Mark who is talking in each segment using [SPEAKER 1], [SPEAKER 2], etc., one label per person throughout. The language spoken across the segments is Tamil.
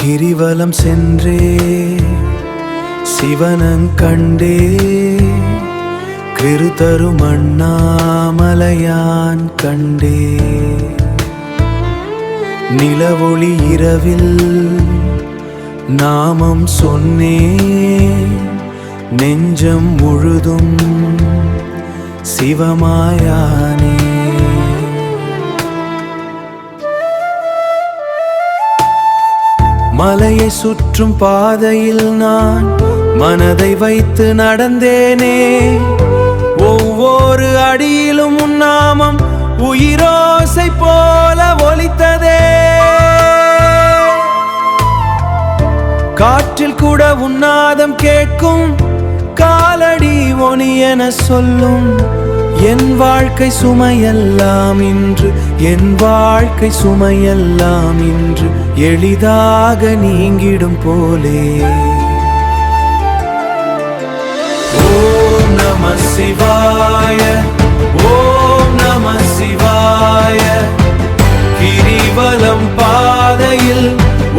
[SPEAKER 1] கிரிவலம் சென்றே சிவனங் கண்டே கிருதரும் அண்ணாமலையான் கண்டே நிலவொளி இரவில் நாமம் சொன்னே நெஞ்சம் முழுதும் சிவமாயானே மலையை சுற்றும் பாதையில் நான் மனதை வைத்து நடந்தேனே ஒவ்வொரு அடியிலும் உன் நாமம் உயிரோசை போல ஒலித்ததே காற்றில் கூட உன்னாதம் கேட்கும் காலடி ஒனி என சொல்லும் என் வாழ்க்கை சுமையெல்லாம் இன்று என் வாழ்க்கை சுமையெல்லாம் இன்று எளிதாக நீங்கிடும் போலே ஓம் நம சிவாய ஓம் நம சிவாய கிரிவலம் பாதையில்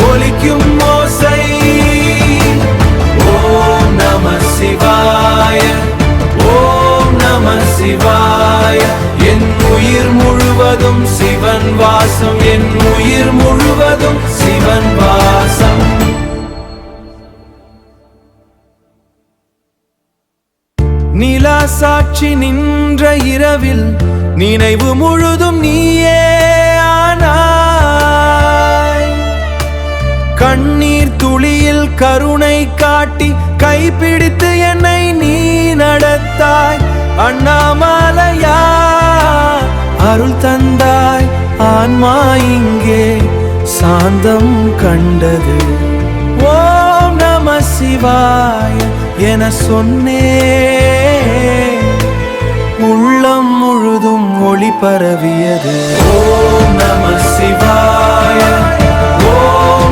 [SPEAKER 1] ஒலிக்கும் ஓசை ஓம் நம சிவாய ஓம் நம சிவாய என் உயிர் முழுவதும் சிவன் வாசம் என் உயிர் முழுவதும் சிவன் வாசம் நிலா சாட்சி நின்ற இரவில் நினைவு முழுதும் நீயே ஆனாய் கண்ணீர் துளியில் கருணை காட்டி கைப்பிடித்து என்னை நீ நடத்தாய் அண்ணாமலையா அருள் தந்தாய் ஆன்மா இங்கே சாந்தம் கண்டது ஓம் நம சிவாய என சொன்னே உள்ளம் முழுதும் ஒளி பரவியது ஓம் நம சிவாய ஓம்